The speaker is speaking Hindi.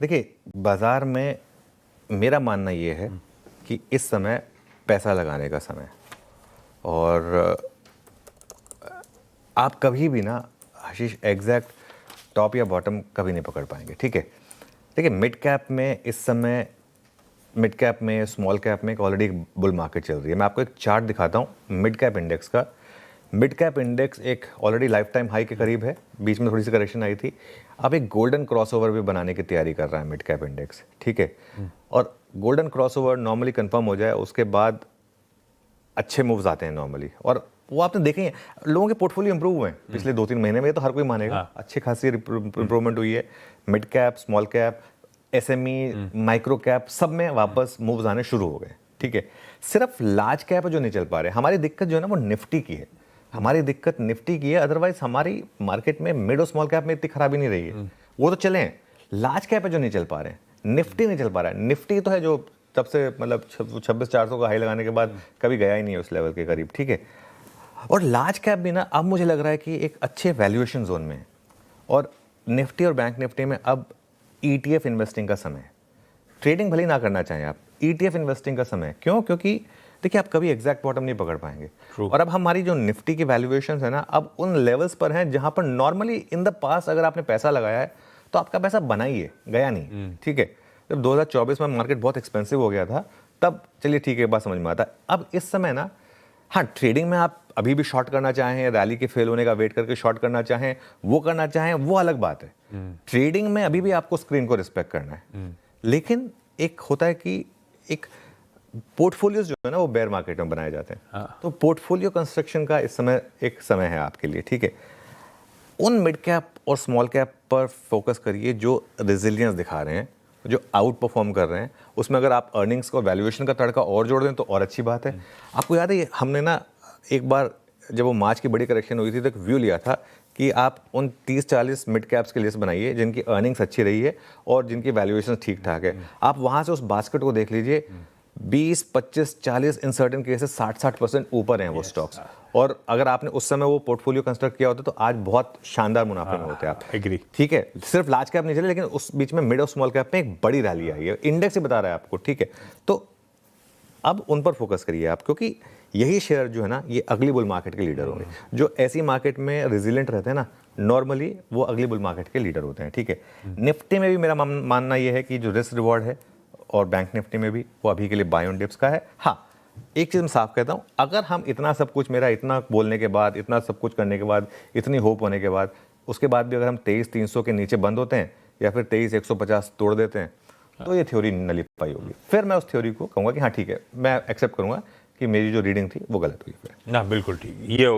देखिए, बाज़ार में मेरा मानना ये है कि इस समय पैसा लगाने का समय है। और आप कभी भी ना आशीष एग्जैक्ट टॉप या बॉटम कभी नहीं पकड़ पाएंगे, ठीक है। देखिए, मिड कैप में इस समय, मिड कैप में, स्मॉल कैप में एक ऑलरेडी बुल मार्केट चल रही है। मैं आपको एक चार्ट दिखाता हूँ मिड कैप इंडेक्स का। मिड कैप इंडेक्स एक ऑलरेडी लाइफ टाइम हाई के करीब है, बीच में थोड़ी सी करेक्शन आई थी। अब एक गोल्डन क्रॉसओवर भी बनाने की तैयारी कर रहा है मिड कैप इंडेक्स, ठीक है। और गोल्डन क्रॉसओवर नॉर्मली कंफर्म हो जाए, उसके बाद अच्छे मूव्स आते हैं नॉर्मली। और वो आपने देखे हैं, लोगों के पोर्टफोलियो इंप्रूव हुए हैं पिछले 2-3 महीने में, ये तो हर कोई मानेगा। अच्छी खासी इंप्रूवमेंट हुई है। Mid cap, small cap, SME, micro cap, सब में वापस मूव्स आने शुरू हो गए, ठीक है। सिर्फ लार्ज कैप जो नहीं चल पा रहे। हमारी दिक्कत जो है ना वो निफ्टी की है। हमारी दिक्कत निफ्टी की है, अदरवाइज हमारी मार्केट में मिड और स्मॉल कैप में इतनी खराबी नहीं रही है। वो तो चले हैं, लार्ज कैप है जो नहीं चल पा रहे हैं। निफ्टी नहीं चल पा रहा है। निफ्टी तो है जो तब से मतलब 26,400 का हाई लगाने के बाद कभी गया ही नहीं है उस लेवल के करीब, ठीक है। और लार्ज कैप भी ना अब मुझे लग रहा है कि एक अच्छे वैल्यूएशन जोन में है। और निफ्टी और बैंक निफ्टी में अब ईटीएफ इन्वेस्टिंग का समय है। ट्रेडिंग भले ही ना करना चाहें आप, ईटीएफ इन्वेस्टिंग का समय है। क्यों? क्योंकि देखिए, आप कभी एग्जैक्ट बॉटम नहीं पकड़ पाएंगे। और अब हमारी जो निफ्टी की वैल्यूएशंस है ना, अब उन लेवल्स पर हैं जहां पर नॉर्मली इन द पास्ट अगर आपने पैसा लगाया है तो आपका पैसा बना ही है, गया नहीं, ठीक है। जब 2024 में मार्केट बहुत एक्सपेंसिव हो गया था, तब चलिए ठीक है, बात समझ में आता। अब इस समय ना, हाँ, ट्रेडिंग में आप अभी भी शॉर्ट करना चाहें, रैली के फेल होने का वेट करके शॉर्ट करना चाहें, वो करना चाहें, वो अलग बात है। ट्रेडिंग में अभी भी आपको स्क्रीन को रिस्पेक्ट करना है। लेकिन एक होता है कि एक पोर्टफोलियोज जो है ना वो बेयर मार्केट में बनाए जाते हैं। तो पोर्टफोलियो कंस्ट्रक्शन का इस समय एक समय है आपके लिए, ठीक है। उन मिड कैप और स्मॉल कैप पर फोकस करिए जो रेजिलियंस दिखा रहे हैं, जो आउट परफॉर्म कर रहे हैं। उसमें अगर आप अर्निंग्स को, वैल्यूएशन का तड़का और जोड़ दें तो और अच्छी बात है। आपको याद है हमने ना एक बार जब वो मार्च की बड़ी करेक्शन हुई थी तो एक व्यू लिया था कि आप उन 30-40 मिड कैप्स की लिस्ट बनाइए जिनकी अर्निंग्स अच्छी रही है और जिनकी वैल्यूएशन ठीक ठाक है। आप वहाँ से उस बास्केट को देख लीजिए, 20, 25, 40, इन सर्टेन केसेस 60% ऊपर हैं वो स्टॉक्स। और अगर आपने उस समय वो पोर्टफोलियो कंस्ट्रक्ट किया होता तो आज बहुत शानदार मुनाफे में होते आप। एग्री। ठीक है, सिर्फ लार्ज कैप नहीं चले, लेकिन उस बीच में मिड और स्मॉल कैप में एक बड़ी रैली आई है, इंडेक्स ही बता रहा है आपको, ठीक है। तो अब उन पर फोकस करिए आप, क्योंकि यही शेयर जो है ना ये अगली बुल मार्केट के लीडर होंगे। जो ऐसी मार्केट में रेजिलेंट रहते हैं ना, नॉर्मली वो अगली बुल मार्केट के लीडर होते हैं, ठीक है। निफ्टी में भी मेरा मानना ये है कि जो रिस्क रिवॉर्ड है, और बैंक निफ्टी में भी, वो अभी के लिए बाय ऑन डिप्स का है। हाँ, एक चीज़ मैं साफ कहता हूँ, अगर हम इतना सब कुछ, मेरा इतना बोलने के बाद, इतना सब कुछ करने के बाद, इतनी होप होने के बाद, उसके बाद भी अगर हम 23,300 के नीचे बंद होते हैं या फिर 23,150 तोड़ देते हैं, तो ये थ्योरी नलीफाई होगी। फिर मैं उस थ्योरी को कहूँगा कि हाँ ठीक है, मैं एक्सेप्ट करूँगा कि मेरी जो रीडिंग थी वो गलत हुई। फिर ना, बिल्कुल ठीक, ये हो